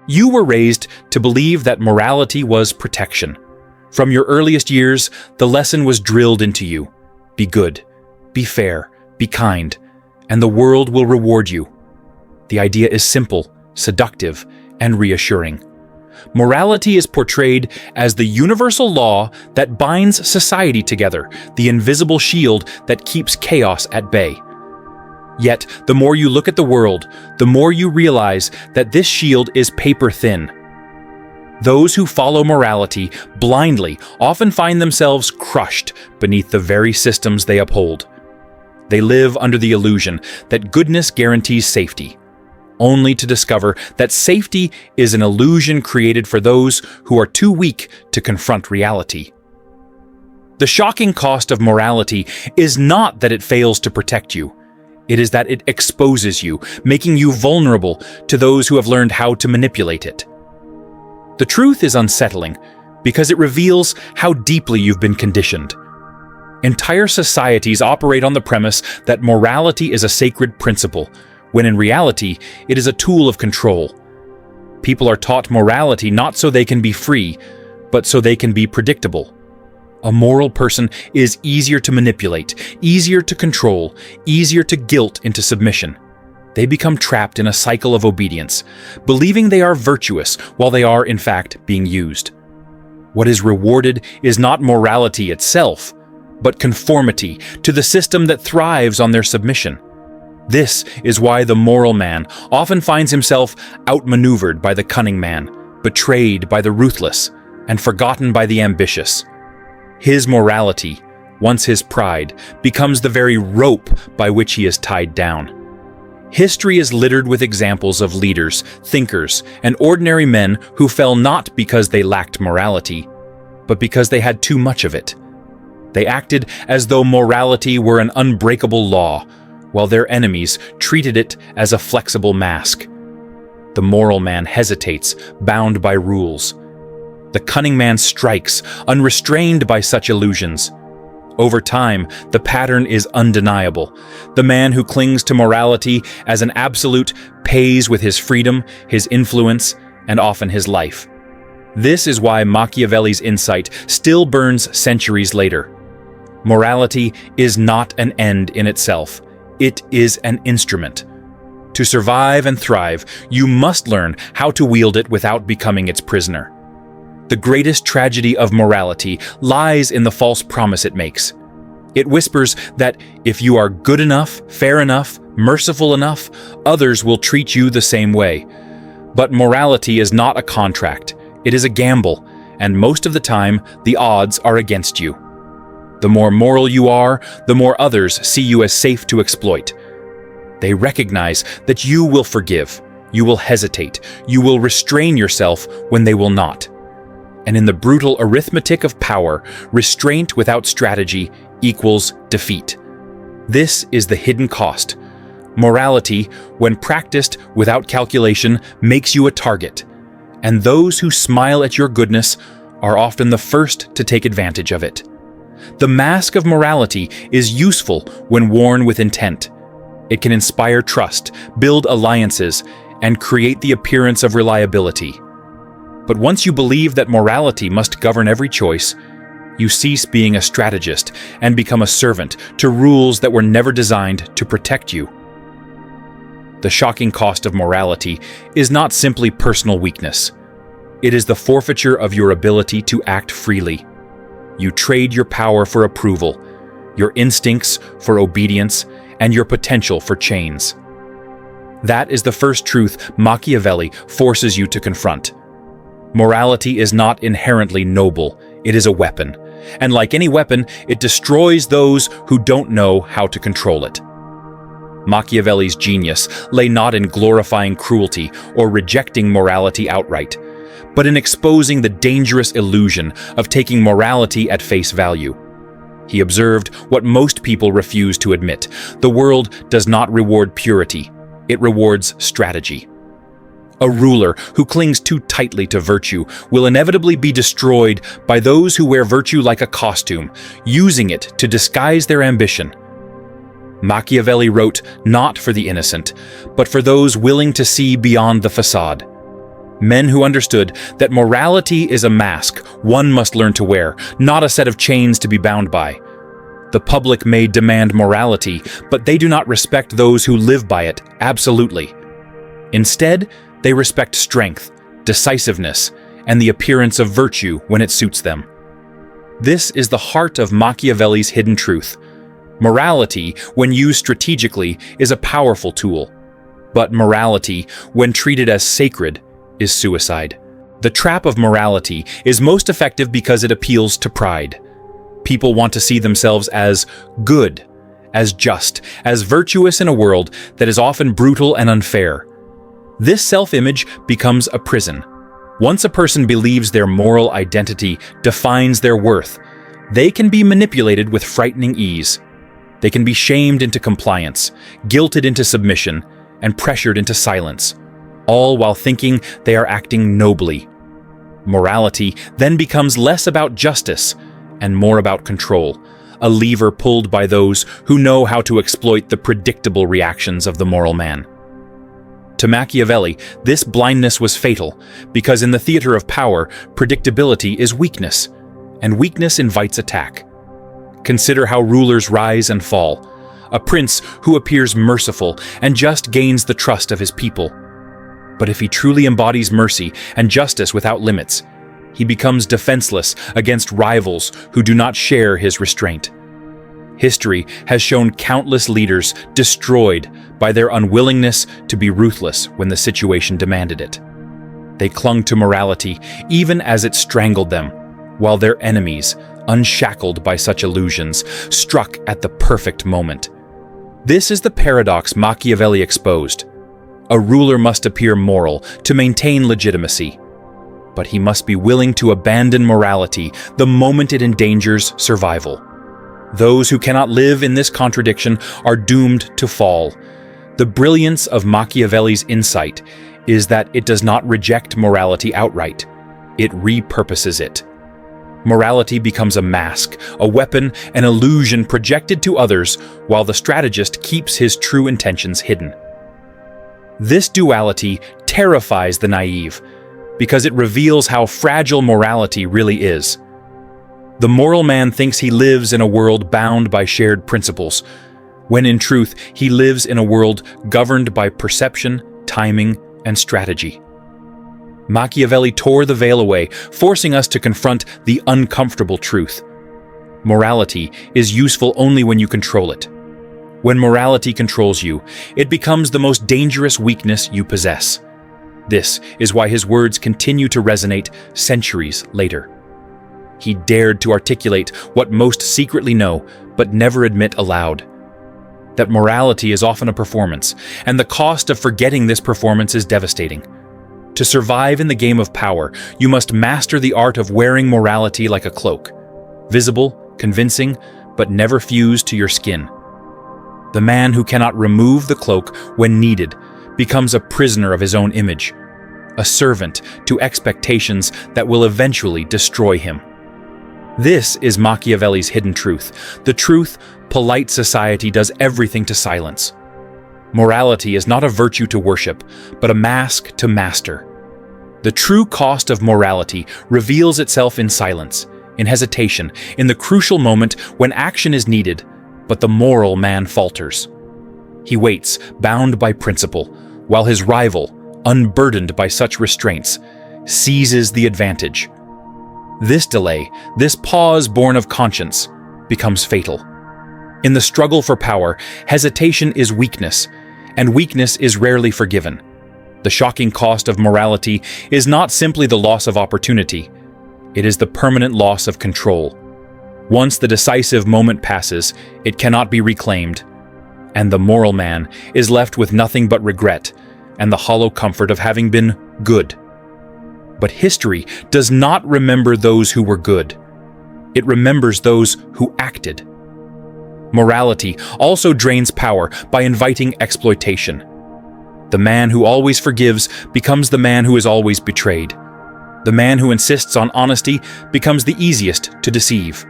You were raised to believe that morality was protection. From your earliest years, the lesson was drilled into you. Be good, be fair, be kind, and the world will reward you. The idea is simple, seductive, and reassuring. Morality is portrayed as the universal law that binds society together, the invisible shield that keeps chaos at bay. Yet, the more you look at the world, the more you realize that this shield is paper thin. Those who follow morality blindly often find themselves crushed beneath the very systems they uphold. They live under the illusion that goodness guarantees safety, only to discover that safety is an illusion created for those who are too weak to confront reality. The shocking cost of morality is not that it fails to protect you. It is that it exposes you, making you vulnerable to those who have learned how to manipulate it. The truth is unsettling because it reveals how deeply you've been conditioned. Entire societies operate on the premise that morality is a sacred principle, when in reality, it is a tool of control. People are taught morality not so they can be free, but so they can be predictable. A moral person is easier to manipulate, easier to control, easier to guilt into submission. They become trapped in a cycle of obedience, believing they are virtuous while they are, in fact, being used. What is rewarded is not morality itself, but conformity to the system that thrives on their submission. This is why the moral man often finds himself outmaneuvered by the cunning man, betrayed by the ruthless, and forgotten by the ambitious. His morality, once his pride, becomes the very rope by which he is tied down. History is littered with examples of leaders, thinkers, and ordinary men who fell not because they lacked morality, but because they had too much of it. They acted as though morality were an unbreakable law, while their enemies treated it as a flexible mask. The moral man hesitates, bound by rules. The cunning man strikes, unrestrained by such illusions. Over time, the pattern is undeniable. The man who clings to morality as an absolute pays with his freedom, his influence, and often his life. This is why Machiavelli's insight still burns centuries later. Morality is not an end in itself. It is an instrument. To survive and thrive, you must learn how to wield it without becoming its prisoner. The greatest tragedy of morality lies in the false promise it makes. It whispers that if you are good enough, fair enough, merciful enough, others will treat you the same way. But morality is not a contract. It is a gamble, and most of the time, the odds are against you. The more moral you are, the more others see you as safe to exploit. They recognize that you will forgive, you will hesitate, you will restrain yourself when they will not. And in the brutal arithmetic of power, restraint without strategy equals defeat. This is the hidden cost. Morality, when practiced without calculation, makes you a target. And those who smile at your goodness are often the first to take advantage of it. The mask of morality is useful when worn with intent. It can inspire trust, build alliances, and create the appearance of reliability. But once you believe that morality must govern every choice, you cease being a strategist and become a servant to rules that were never designed to protect you. The shocking cost of morality is not simply personal weakness. It is the forfeiture of your ability to act freely. You trade your power for approval, your instincts for obedience, and your potential for chains. That is the first truth Machiavelli forces you to confront. Morality is not inherently noble, it is a weapon. And like any weapon, it destroys those who don't know how to control it. Machiavelli's genius lay not in glorifying cruelty or rejecting morality outright, but in exposing the dangerous illusion of taking morality at face value. He observed what most people refuse to admit. The world does not reward purity, it rewards strategy. A ruler who clings too tightly to virtue will inevitably be destroyed by those who wear virtue like a costume, using it to disguise their ambition. Machiavelli wrote not for the innocent, but for those willing to see beyond the facade. Men who understood that morality is a mask one must learn to wear, not a set of chains to be bound by. The public may demand morality, but they do not respect those who live by it absolutely. Instead, they respect strength, decisiveness, and the appearance of virtue when it suits them. This is the heart of Machiavelli's hidden truth. Morality, when used strategically, is a powerful tool. But morality, when treated as sacred, is suicide. The trap of morality is most effective because it appeals to pride. People want to see themselves as good, as just, as virtuous in a world that is often brutal and unfair. This self-image becomes a prison. Once a person believes their moral identity defines their worth, they can be manipulated with frightening ease. They can be shamed into compliance, guilted into submission, and pressured into silence, all while thinking they are acting nobly. Morality then becomes less about justice and more about control, a lever pulled by those who know how to exploit the predictable reactions of the moral man. To Machiavelli, this blindness was fatal, because in the theater of power, predictability is weakness, and weakness invites attack. Consider how rulers rise and fall. A prince who appears merciful and just gains the trust of his people. But if he truly embodies mercy and justice without limits, he becomes defenseless against rivals who do not share his restraint. History has shown countless leaders destroyed by their unwillingness to be ruthless when the situation demanded it. They clung to morality even as it strangled them, while their enemies, unshackled by such illusions, struck at the perfect moment. This is the paradox Machiavelli exposed. A ruler must appear moral to maintain legitimacy, but he must be willing to abandon morality the moment it endangers survival. Those who cannot live in this contradiction are doomed to fall. The brilliance of Machiavelli's insight is that it does not reject morality outright. It repurposes it. Morality becomes a mask, a weapon, an illusion projected to others, while the strategist keeps his true intentions hidden. This duality terrifies the naive, because it reveals how fragile morality really is. The moral man thinks he lives in a world bound by shared principles, when in truth he lives in a world governed by perception, timing, and strategy. Machiavelli tore the veil away, forcing us to confront the uncomfortable truth. Morality is useful only when you control it. When morality controls you, it becomes the most dangerous weakness you possess. This is why his words continue to resonate centuries later. He dared to articulate what most secretly know, but never admit aloud. That morality is often a performance, and the cost of forgetting this performance is devastating. To survive in the game of power, you must master the art of wearing morality like a cloak, visible, convincing, but never fused to your skin. The man who cannot remove the cloak when needed becomes a prisoner of his own image, a servant to expectations that will eventually destroy him. This is Machiavelli's hidden truth, the truth polite society does everything to silence. Morality is not a virtue to worship, but a mask to master. The true cost of morality reveals itself in silence, in hesitation, in the crucial moment when action is needed, but the moral man falters. He waits, bound by principle, while his rival, unburdened by such restraints, seizes the advantage. This delay, this pause born of conscience, becomes fatal. In the struggle for power, hesitation is weakness, and weakness is rarely forgiven. The shocking cost of morality is not simply the loss of opportunity, it is the permanent loss of control. Once the decisive moment passes, it cannot be reclaimed, and the moral man is left with nothing but regret and the hollow comfort of having been good. But history does not remember those who were good. It remembers those who acted. Morality also drains power by inviting exploitation. The man who always forgives becomes the man who is always betrayed. The man who insists on honesty becomes the easiest to deceive.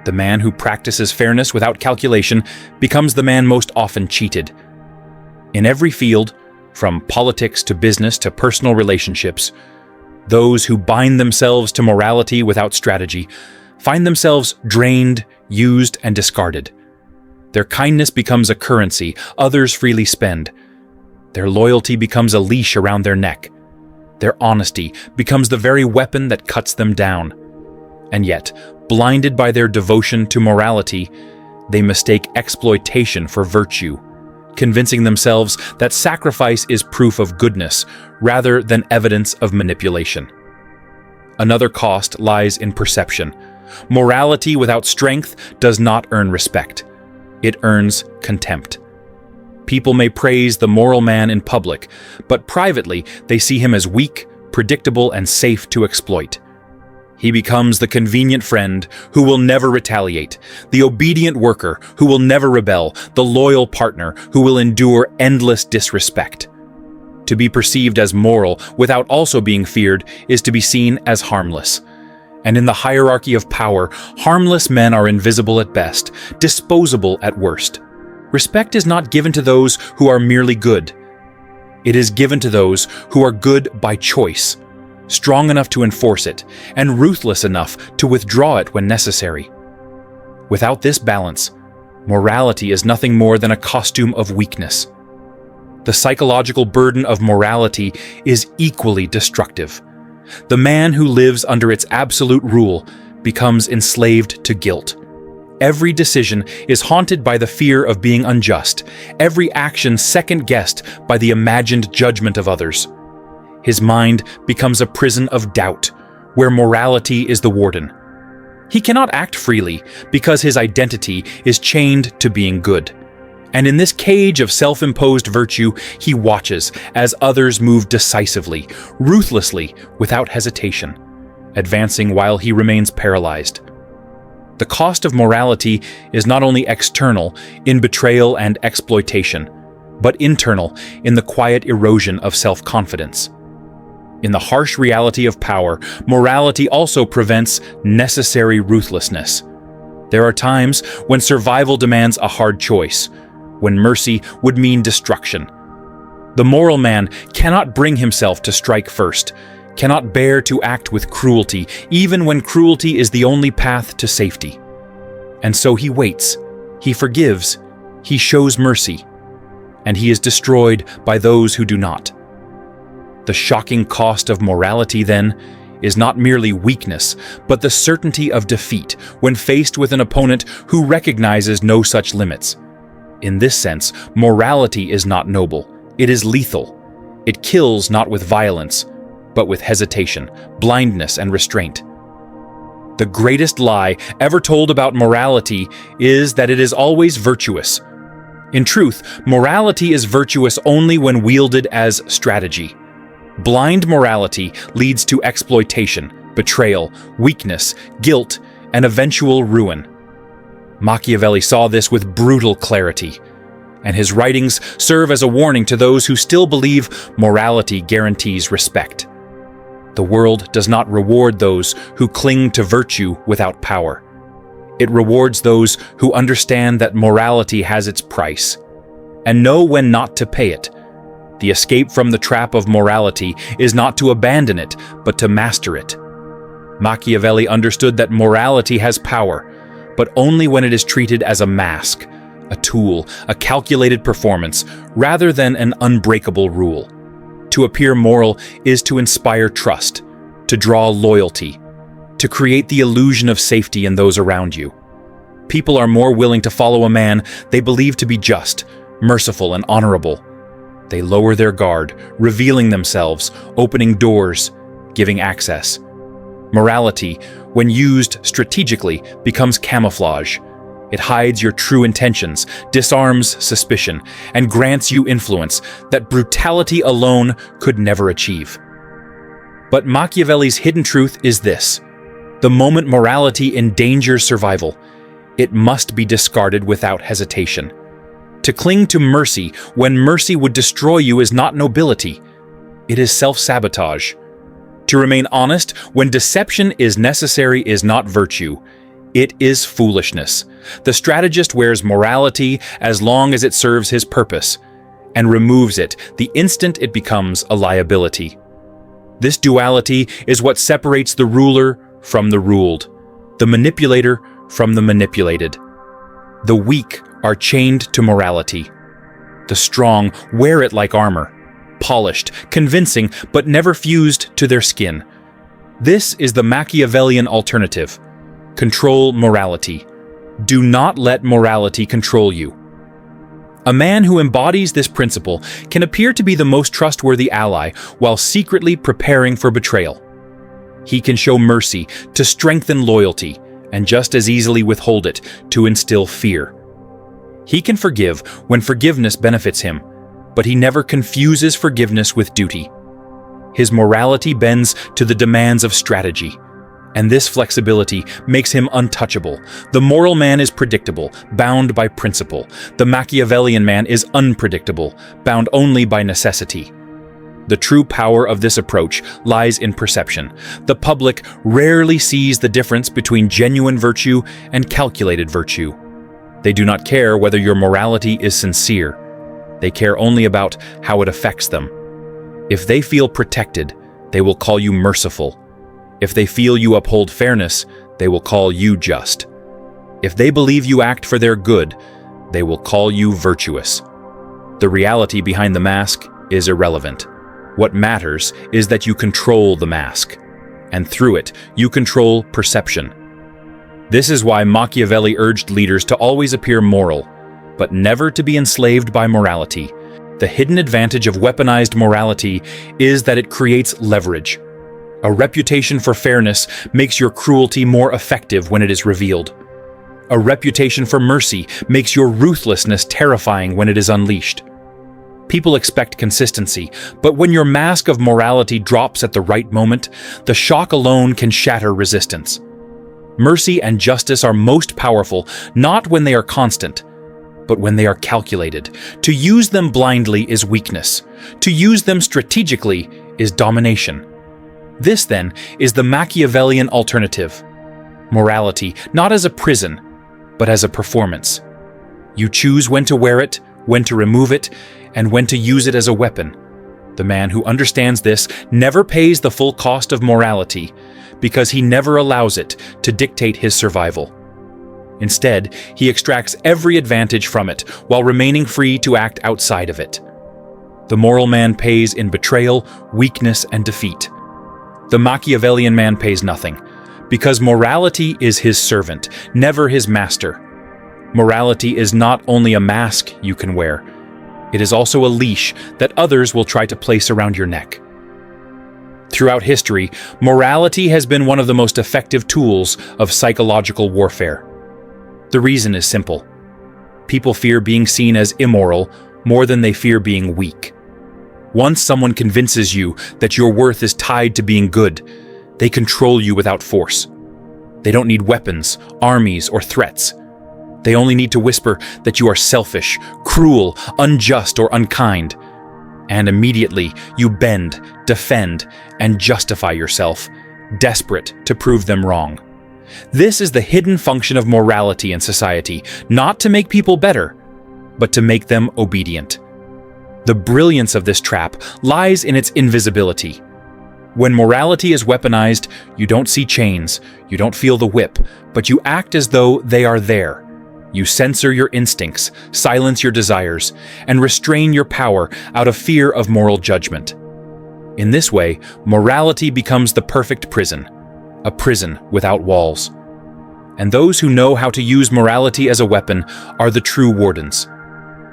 The man who practices fairness without calculation becomes the man most often cheated. In every field, From politics to business to personal relationships, those who bind themselves to morality without strategy find themselves drained, used, and discarded. Their kindness becomes a currency others freely spend. Their loyalty becomes a leash around their neck. Their honesty becomes the very weapon that cuts them down. And yet, blinded by their devotion to morality, they mistake exploitation for virtue, convincing themselves that sacrifice is proof of goodness rather than evidence of manipulation. Another cost lies in perception. Morality without strength does not earn respect. It earns contempt. People may praise the moral man in public, but privately they see him as weak, predictable, and safe to exploit. He becomes the convenient friend who will never retaliate, the obedient worker who will never rebel, the loyal partner who will endure endless disrespect. To be perceived as moral without also being feared is to be seen as harmless. And in the hierarchy of power, harmless men are invisible at best, disposable at worst. Respect is not given to those who are merely good. It is given to those who are good by choice, strong enough to enforce it, and ruthless enough to withdraw it when necessary. Without this balance, morality is nothing more than a costume of weakness. The psychological burden of morality is equally destructive. The man who lives under its absolute rule becomes enslaved to guilt. Every decision is haunted by the fear of being unjust, every action second-guessed by the imagined judgment of others. His mind becomes a prison of doubt, where morality is the warden. He cannot act freely because his identity is chained to being good. And in this cage of self-imposed virtue, he watches as others move decisively, ruthlessly, without hesitation, advancing while he remains paralyzed. The cost of morality is not only external in betrayal and exploitation, but internal in the quiet erosion of self-confidence. In the harsh reality of power, morality also prevents necessary ruthlessness. There are times when survival demands a hard choice, when mercy would mean destruction. The moral man cannot bring himself to strike first, cannot bear to act with cruelty, even when cruelty is the only path to safety. And so he waits, he forgives, he shows mercy, and he is destroyed by those who do not. The shocking cost of morality, then, is not merely weakness, but the certainty of defeat when faced with an opponent who recognizes no such limits. In this sense, morality is not noble, it is lethal. It kills not with violence, but with hesitation, blindness, and restraint. The greatest lie ever told about morality is that it is always virtuous. In truth, morality is virtuous only when wielded as strategy. Blind morality leads to exploitation, betrayal, weakness, guilt, and eventual ruin. Machiavelli saw this with brutal clarity, and his writings serve as a warning to those who still believe morality guarantees respect. The world does not reward those who cling to virtue without power. It rewards those who understand that morality has its price, and know when not to pay it. The escape from the trap of morality is not to abandon it, but to master it. Machiavelli understood that morality has power, but only when it is treated as a mask, a tool, a calculated performance, rather than an unbreakable rule. To appear moral is to inspire trust, to draw loyalty, to create the illusion of safety in those around you. People are more willing to follow a man they believe to be just, merciful, and honorable. They lower their guard, revealing themselves, opening doors, giving access. Morality, when used strategically, becomes camouflage. It hides your true intentions, disarms suspicion, and grants you influence that brutality alone could never achieve. But Machiavelli's hidden truth is this: the moment morality endangers survival, it must be discarded without hesitation. To cling to mercy when mercy would destroy you is not nobility. It is self-sabotage. To remain honest when deception is necessary is not virtue. It is foolishness. The strategist wears morality as long as it serves his purpose, and removes it the instant it becomes a liability. This duality is what separates the ruler from the ruled, the manipulator from the manipulated. The weak are chained to morality. The strong wear it like armor, polished, convincing, but never fused to their skin. This is the Machiavellian alternative. Control morality. Do not let morality control you. A man who embodies this principle can appear to be the most trustworthy ally while secretly preparing for betrayal. He can show mercy to strengthen loyalty and just as easily withhold it to instill fear. He can forgive when forgiveness benefits him, but he never confuses forgiveness with duty. His morality bends to the demands of strategy, and this flexibility makes him untouchable. The moral man is predictable, bound by principle. The Machiavellian man is unpredictable, bound only by necessity. The true power of this approach lies in perception. The public rarely sees the difference between genuine virtue and calculated virtue. They do not care whether your morality is sincere. They care only about how it affects them. If they feel protected, they will call you merciful. If they feel you uphold fairness, they will call you just. If they believe you act for their good, they will call you virtuous. The reality behind the mask is irrelevant. What matters is that you control the mask, and through it, you control perception. This is why Machiavelli urged leaders to always appear moral, but never to be enslaved by morality. The hidden advantage of weaponized morality is that it creates leverage. A reputation for fairness makes your cruelty more effective when it is revealed. A reputation for mercy makes your ruthlessness terrifying when it is unleashed. People expect consistency, but when your mask of morality drops at the right moment, the shock alone can shatter resistance. Mercy and justice are most powerful not when they are constant, but when they are calculated. To use them blindly is weakness. To use them strategically is domination. This, then, is the Machiavellian alternative. Morality, not as a prison, but as a performance. You choose when to wear it, when to remove it, and when to use it as a weapon. The man who understands this never pays the full cost of morality because he never allows it to dictate his survival. Instead, he extracts every advantage from it while remaining free to act outside of it. The moral man pays in betrayal, weakness, and defeat. The Machiavellian man pays nothing, because morality is his servant, never his master. Morality is not only a mask you can wear, it is also a leash that others will try to place around your neck. Throughout history, morality has been one of the most effective tools of psychological warfare. The reason is simple. People fear being seen as immoral more than they fear being weak. Once someone convinces you that your worth is tied to being good, they control you without force. They don't need weapons, armies, or threats. They only need to whisper that you are selfish, cruel, unjust, or unkind. And immediately you bend, defend, and justify yourself, desperate to prove them wrong. This is the hidden function of morality in society, not to make people better, but to make them obedient. The brilliance of this trap lies in its invisibility. When morality is weaponized, you don't see chains, you don't feel the whip, but you act as though they are there. You censor your instincts, silence your desires, and restrain your power out of fear of moral judgment. In this way, morality becomes the perfect prison, a prison without walls. And those who know how to use morality as a weapon are the true wardens.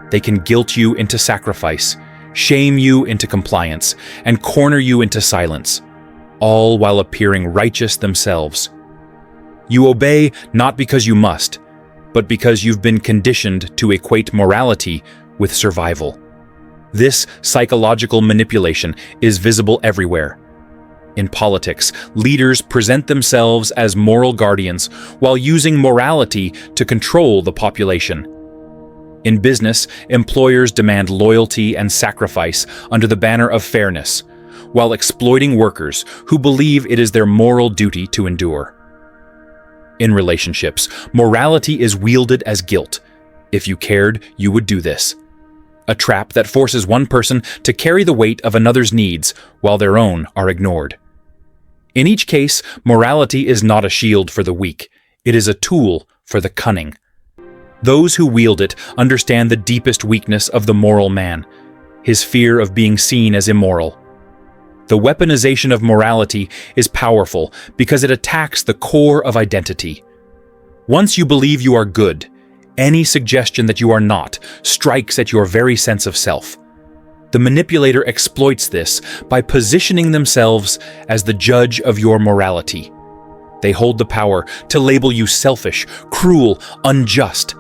They can guilt you into sacrifice, shame you into compliance, and corner you into silence, all while appearing righteous themselves. You obey not because you must, but because you've been conditioned to equate morality with survival. This psychological manipulation is visible everywhere. In politics, leaders present themselves as moral guardians while using morality to control the population. In business, employers demand loyalty and sacrifice under the banner of fairness, while exploiting workers who believe it is their moral duty to endure. In relationships, morality is wielded as guilt. If you cared, you would do this. a trap that forces one person to carry the weight of another's needs while their own are ignored. In each case, morality is not a shield for the weak, it is a tool for the cunning. Those who wield it understand the deepest weakness of the moral man, his fear of being seen as immoral. The weaponization of morality is powerful because it attacks the core of identity. Once you believe you are good, any suggestion that you are not strikes at your very sense of self. The manipulator exploits this by positioning themselves as the judge of your morality. They hold the power to label you selfish, cruel, unjust,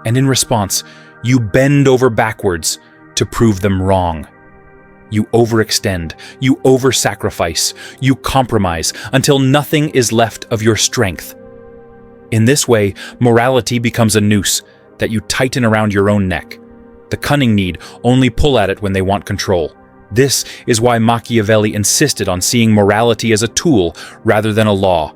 and in response, you bend over backwards to prove them wrong. You overextend, you over-sacrifice, you compromise until nothing is left of your strength. In this way, morality becomes a noose that you tighten around your own neck. The cunning need only pull at it when they want control. This is why Machiavelli insisted on seeing morality as a tool rather than a law.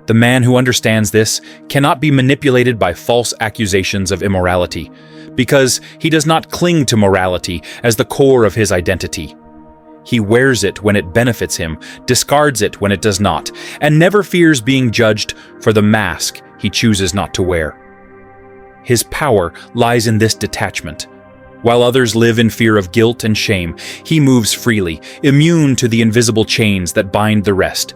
The man who understands this cannot be manipulated by false accusations of immorality, because he does not cling to morality as the core of his identity. He wears it when it benefits him, discards it when it does not, and never fears being judged for the mask he chooses not to wear. His power lies in this detachment. While others live in fear of guilt and shame, he moves freely, immune to the invisible chains that bind the rest.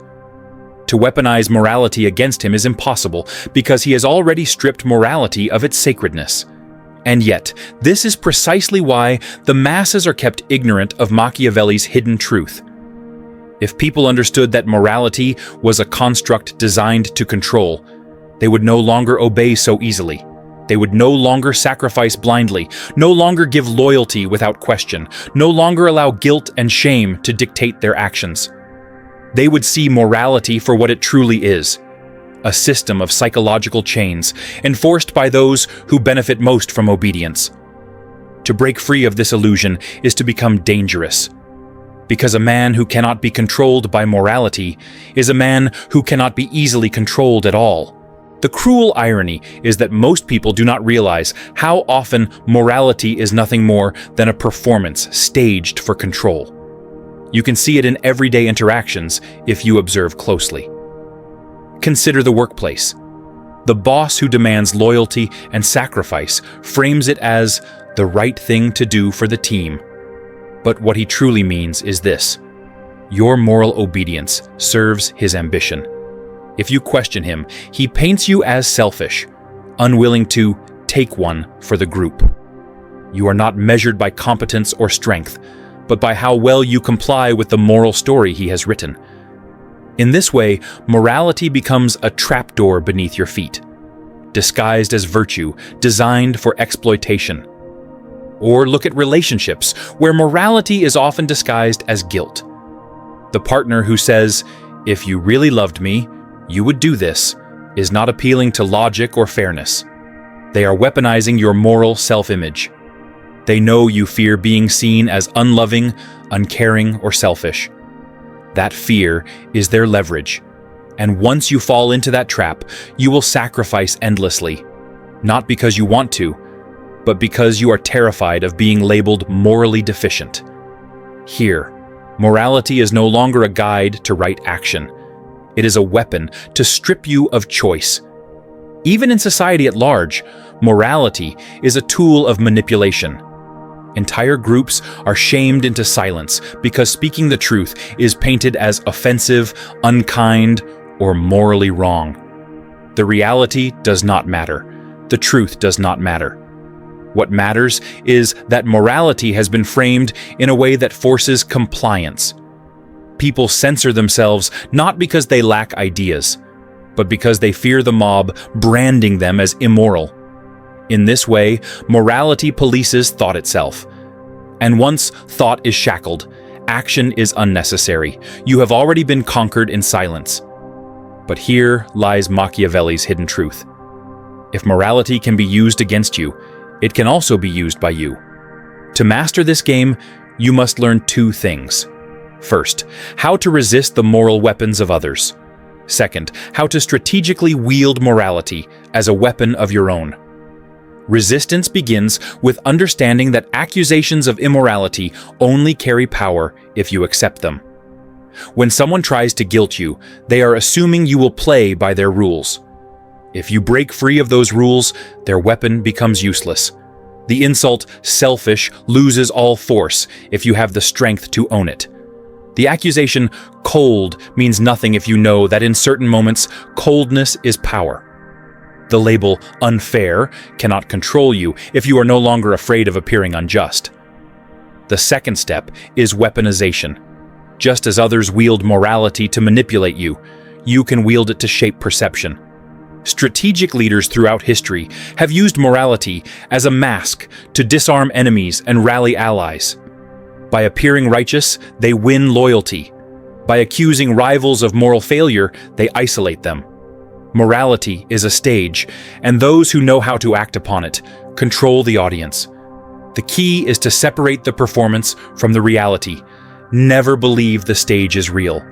To weaponize morality against him is impossible because he has already stripped morality of its sacredness. And yet, this is precisely why the masses are kept ignorant of Machiavelli's hidden truth. If people understood that morality was a construct designed to control, they would no longer obey so easily. They would no longer sacrifice blindly, no longer give loyalty without question, no longer allow guilt and shame to dictate their actions. They would see morality for what it truly is, a system of psychological chains enforced by those who benefit most from obedience. To break free of this illusion is to become dangerous, because a man who cannot be controlled by morality is a man who cannot be easily controlled at all. The cruel irony is that most people do not realize how often morality is nothing more than a performance staged for control. You can see it in everyday interactions if you observe closely. Consider the workplace. The boss who demands loyalty and sacrifice frames it as the right thing to do for the team. But what he truly means is this: your moral obedience serves his ambition. If you question him, he paints you as selfish, unwilling to take one for the group. You are not measured by competence or strength, but by how well you comply with the moral story he has written. In this way, morality becomes a trapdoor beneath your feet, disguised as virtue, designed for exploitation. Or look at relationships, where morality is often disguised as guilt. The partner who says, "If you really loved me, you would do this," is not appealing to logic or fairness. They are weaponizing your moral self-image. They know you fear being seen as unloving, uncaring, or selfish. That fear is their leverage, and once you fall into that trap, you will sacrifice endlessly, not because you want to, but because you are terrified of being labeled morally deficient. Here, morality is no longer a guide to right action. It is a weapon to strip you of choice. Even in society at large, morality is a tool of manipulation. Entire groups are shamed into silence because speaking the truth is painted as offensive, unkind, or morally wrong. The reality does not matter. The truth does not matter. What matters is that morality has been framed in a way that forces compliance. People censor themselves not because they lack ideas, but because they fear the mob branding them as immoral. In this way, morality polices thought itself. And once thought is shackled, action is unnecessary. You have already been conquered in silence. But here lies Machiavelli's hidden truth. If morality can be used against you, it can also be used by you. To master this game, you must learn two things. First, how to resist the moral weapons of others. Second, how to strategically wield morality as a weapon of your own. Resistance begins with understanding that accusations of immorality only carry power if you accept them. When someone tries to guilt you, they are assuming you will play by their rules. If you break free of those rules, their weapon becomes useless. The insult "selfish" loses all force if you have the strength to own it. The accusation "cold" means nothing if you know that in certain moments, coldness is power. The label "unfair" cannot control you if you are no longer afraid of appearing unjust. The second step is weaponization. Just as others wield morality to manipulate you, you can wield it to shape perception. Strategic leaders throughout history have used morality as a mask to disarm enemies and rally allies. By appearing righteous, they win loyalty. By accusing rivals of moral failure, they isolate them. Morality is a stage, and those who know how to act upon it control the audience. The key is to separate the performance from the reality. Never believe the stage is real.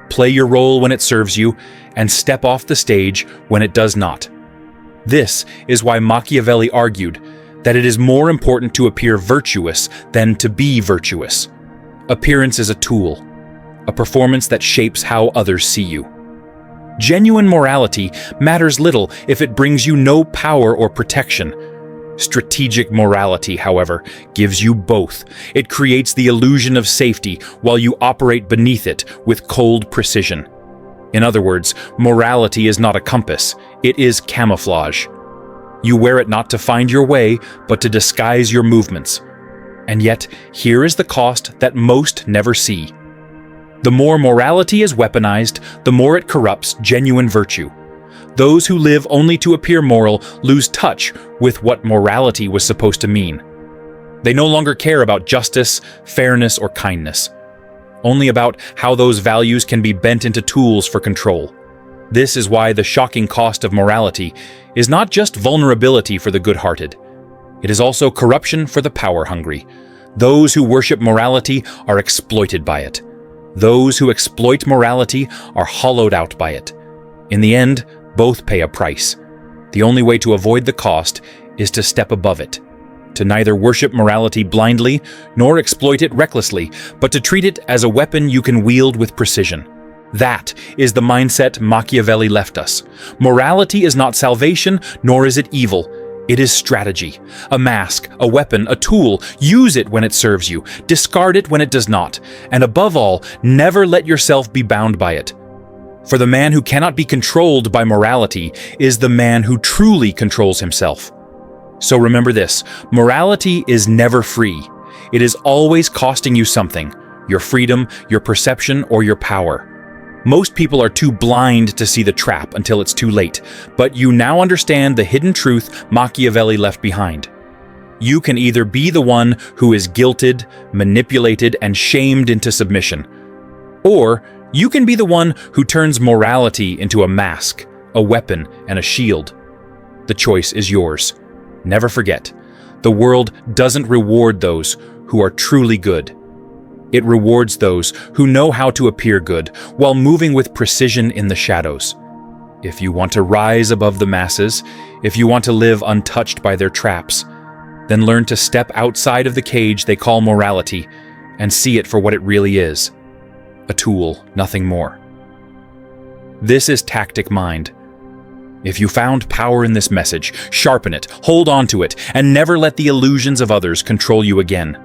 Play your role when it serves you, and step off the stage when it does not. This is why Machiavelli argued that it is more important to appear virtuous than to be virtuous. Appearance is a tool, a performance that shapes how others see you. Genuine morality matters little if it brings you no power or protection. Strategic morality, however, gives you both. It creates the illusion of safety while you operate beneath it with cold precision. In other words, morality is not a compass, it is camouflage. You wear it not to find your way, but to disguise your movements. And yet, here is the cost that most never see. The more morality is weaponized, the more it corrupts genuine virtue. Those who live only to appear moral lose touch with what morality was supposed to mean. They no longer care about justice, fairness, or kindness, only about how those values can be bent into tools for control. This is why the shocking cost of morality is not just vulnerability for the good-hearted. It is also corruption for the power-hungry. Those who worship morality are exploited by it. Those who exploit morality are hollowed out by it. In the end, both pay a price. The only way to avoid the cost is to step above it, to neither worship morality blindly nor exploit it recklessly, but to treat it as a weapon you can wield with precision. That is the mindset Machiavelli left us. Morality is not salvation, nor is it evil. It is strategy, a mask, a weapon, a tool. Use it when it serves you, discard it when it does not, and above all, never let yourself be bound by it. For the man who cannot be controlled by morality is the man who truly controls himself. So remember this, morality is never free. It is always costing you something, your freedom, your perception, or your power. Most people are too blind to see the trap until it's too late, but you now understand the hidden truth Machiavelli left behind. You can either be the one who is guilted, manipulated, and shamed into submission, or you can be the one who turns morality into a mask, a weapon, and a shield. The choice is yours. Never forget, the world doesn't reward those who are truly good. It rewards those who know how to appear good while moving with precision in the shadows. If you want to rise above the masses, if you want to live untouched by their traps, then learn to step outside of the cage they call morality and see it for what it really is. A tool, nothing more. This is Tactic Mind. If you found power in this message, sharpen it, hold on to it, and never let the illusions of others control you again.